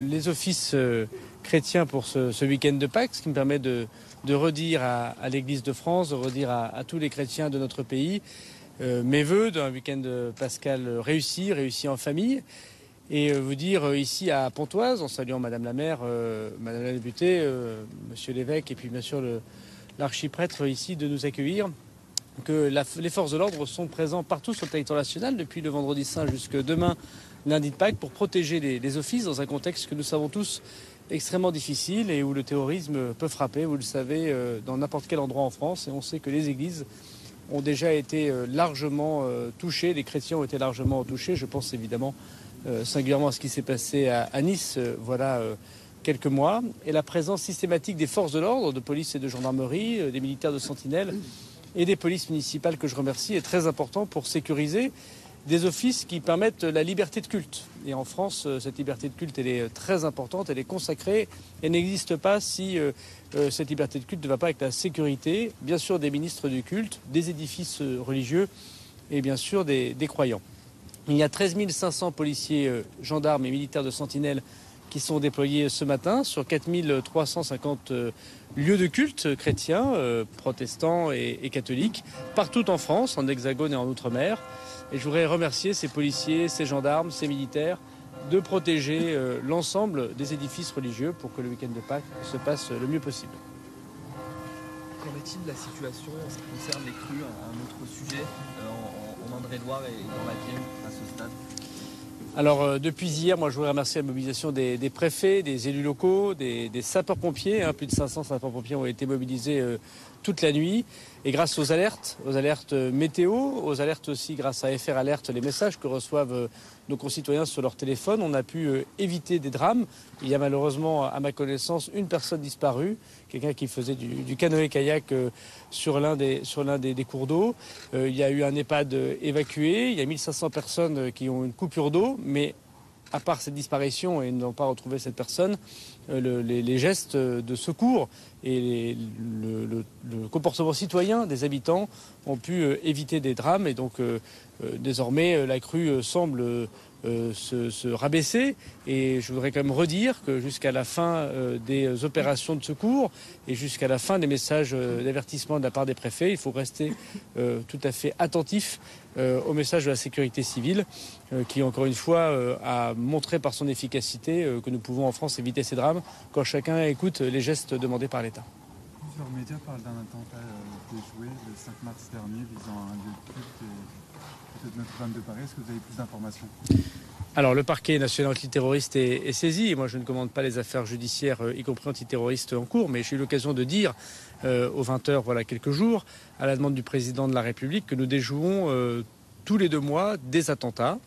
Les offices chrétiens pour ce week-end de Pâques, ce qui me permet de redire à l'Église de France, de redire à tous les chrétiens de notre pays mes vœux d'un week-end pascal réussi en famille. Et vous dire ici à Pontoise, en saluant Madame la maire, Madame la députée, Monsieur l'évêque et puis bien sûr l'archiprêtre ici de nous accueillir, que les forces de l'ordre sont présentes partout sur le territoire national depuis le vendredi saint jusque demain, lundi de Pâques, pour protéger les offices dans un contexte que nous savons tous extrêmement difficile et où le terrorisme peut frapper, vous le savez, dans n'importe quel endroit en France. Et on sait que les églises ont déjà été largement touchées, les chrétiens ont été largement touchés. Je pense évidemment singulièrement à ce qui s'est passé à Nice, voilà quelques mois. Et la présence systématique des forces de l'ordre, de police et de gendarmerie, des militaires de sentinelle et des polices municipales que je remercie est très important pour sécuriser des offices qui permettent la liberté de culte. Et en France, cette liberté de culte, elle est très importante, elle est consacrée. Elle n'existe pas si cette liberté de culte ne va pas avec la sécurité, bien sûr, des ministres du culte, des édifices religieux et bien sûr des croyants. Il y a 13 500 policiers, gendarmes et militaires de sentinelle qui sont déployés ce matin sur 4 350 lieux de culte chrétiens, protestants et catholiques, partout en France, en Hexagone et en Outre-mer. Et je voudrais remercier ces policiers, ces gendarmes, ces militaires de protéger l'ensemble des édifices religieux pour que le week-end de Pâques se passe le mieux possible. Qu'en est-il de la situation en ce qui concerne les crues, un autre sujet en Indre-et-Loire et dans la Vienne à ce stade? Alors depuis hier, moi je voudrais remercier la mobilisation des préfets, des élus locaux, des sapeurs-pompiers. Plus de 500 sapeurs-pompiers ont été mobilisés toute la nuit. Et grâce aux alertes météo, aux alertes aussi grâce à FR Alert, les messages que reçoivent nos concitoyens sur leur téléphone, on a pu éviter des drames. Il y a malheureusement, à ma connaissance, une personne disparue, quelqu'un qui faisait du canoë-kayak sur l'un des cours d'eau. Il y a eu un EHPAD évacué, il y a 1500 personnes qui ont une coupure d'eau, mais à part cette disparition et n'ont pas retrouvé cette personne, les gestes de secours et le comportement citoyen des habitants ont pu éviter des drames. Et donc désormais la crue semble se rabaisser. Et je voudrais quand même redire que jusqu'à la fin des opérations de secours et jusqu'à la fin des messages d'avertissement de la part des préfets, il faut rester tout à fait attentif au message de la sécurité civile qui, encore une fois, a montré par son efficacité que nous pouvons en France éviter ces drames quand chacun écoute les gestes demandés par l'État. Plusieurs médias parlent d'un attentat déjoué le 5 mars dernier visant un lieu de culte et peut-être Notre-Dame de Paris. Est-ce que vous avez plus d'informations? Alors le parquet national antiterroriste est saisi. Moi je ne commande pas les affaires judiciaires, y compris antiterroristes en cours, mais j'ai eu l'occasion de dire aux 20h, voilà quelques jours, à la demande du président de la République, que nous déjouons tous les 2 mois des attentats.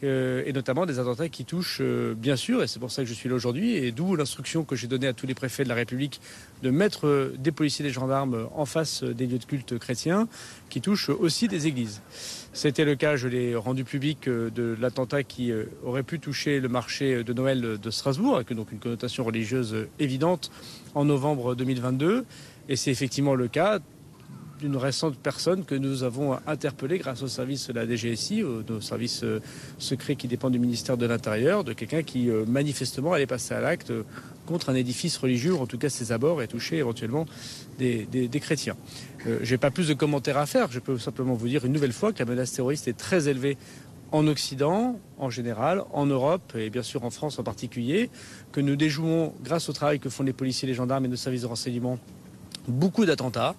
Et notamment des attentats qui touchent, bien sûr, et c'est pour ça que je suis là aujourd'hui, et d'où l'instruction que j'ai donnée à tous les préfets de la République de mettre des policiers et des gendarmes en face des lieux de culte chrétiens, qui touchent aussi des églises. C'était le cas, je l'ai rendu public, de l'attentat qui aurait pu toucher le marché de Noël de Strasbourg, avec donc une connotation religieuse évidente, en novembre 2022. Et c'est effectivement le cas d'une récente personne que nous avons interpellée grâce au service de la DGSI, nos services secrets qui dépendent du ministère de l'Intérieur, de quelqu'un qui manifestement allait passer à l'acte contre un édifice religieux, ou en tout cas ses abords, et toucher éventuellement des chrétiens. Je n'ai pas plus de commentaires à faire, je peux simplement vous dire une nouvelle fois que la menace terroriste est très élevée en Occident, en général, en Europe et bien sûr en France en particulier, que nous déjouons, grâce au travail que font les policiers, les gendarmes et nos services de renseignement, beaucoup d'attentats.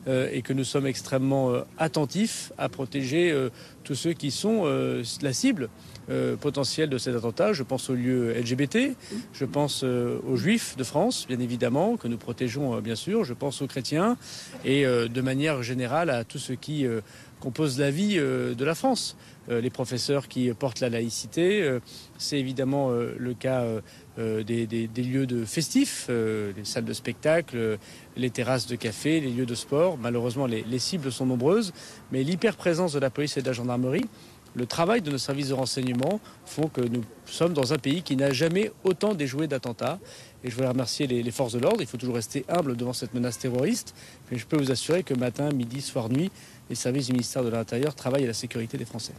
Et que nous sommes extrêmement attentifs à protéger tous ceux qui sont la cible potentielle de cet attentat. Je pense aux lieux LGBT, je pense aux Juifs de France, bien évidemment, que nous protégeons bien sûr, je pense aux chrétiens et de manière générale à tous ceux qui composent la vie de la France. Les professeurs qui portent la laïcité, c'est évidemment le cas des lieux de festifs, les salles de spectacle, les terrasses de café, les lieux de sport. Malheureusement, les cibles sont nombreuses, mais l'hyperprésence de la police et de la gendarmerie, le travail de nos services de renseignement font que nous sommes dans un pays qui n'a jamais autant déjoué d'attentats. Et je voudrais remercier les forces de l'ordre. Il faut toujours rester humble devant cette menace terroriste. Mais je peux vous assurer que matin, midi, soir, nuit, les services du ministère de l'Intérieur travaillent à la sécurité des Français.